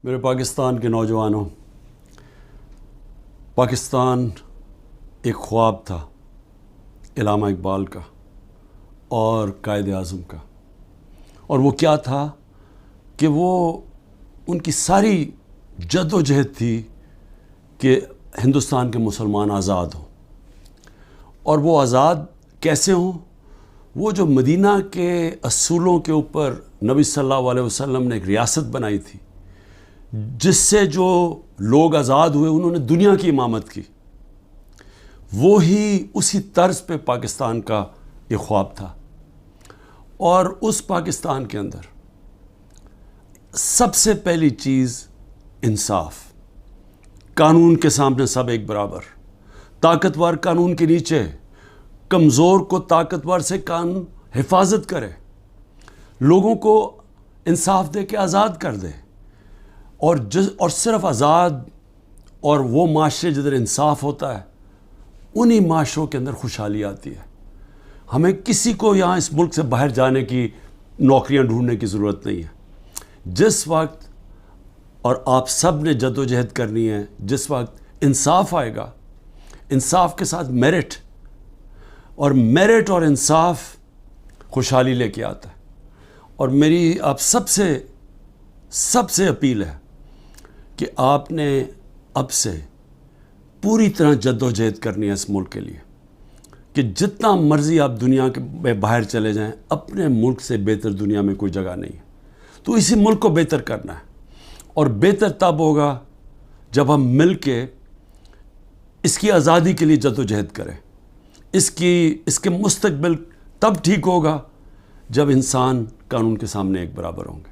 میرے پاکستان کے نوجوانوں، پاکستان ایک خواب تھا علامہ اقبال کا اور قائد اعظم کا، اور وہ کیا تھا کہ وہ ان کی ساری جد و جہد تھی کہ ہندوستان کے مسلمان آزاد ہوں، اور وہ آزاد کیسے ہوں؟ وہ جو مدینہ کے اصولوں کے اوپر نبی صلی اللہ علیہ وسلم نے ایک ریاست بنائی تھی، جس سے جو لوگ آزاد ہوئے انہوں نے دنیا کی امامت کی، وہی اسی طرز پہ پاکستان کا ایک خواب تھا۔ اور اس پاکستان کے اندر سب سے پہلی چیز انصاف، قانون کے سامنے سب ایک برابر، طاقتور قانون کے نیچے، کمزور کو طاقتور سے قانون حفاظت کرے، لوگوں کو انصاف دے کے آزاد کر دے، اور صرف آزاد اور وہ معاشرے جدھر انصاف ہوتا ہے انہی معاشروں کے اندر خوشحالی آتی ہے۔ ہمیں کسی کو یہاں اس ملک سے باہر جانے کی نوکریاں ڈھونڈنے کی ضرورت نہیں ہے۔ جس وقت، اور آپ سب نے جد و جہد کرنی ہے، جس وقت انصاف آئے گا، انصاف کے ساتھ میرٹ، اور میرٹ اور انصاف خوشحالی لے کے آتا ہے۔ اور میری آپ سب سے اپیل ہے کہ آپ نے اب سے پوری طرح جد و جہد کرنی ہے اس ملک کے لیے، کہ جتنا مرضی آپ دنیا کے باہر چلے جائیں، اپنے ملک سے بہتر دنیا میں کوئی جگہ نہیں ہے۔ تو اسی ملک کو بہتر کرنا ہے، اور بہتر تب ہوگا جب ہم مل کے اس کی آزادی کے لیے جد و جہد کریں۔ اس کے مستقبل تب ٹھیک ہوگا جب انسان قانون کے سامنے ایک برابر ہوں گے۔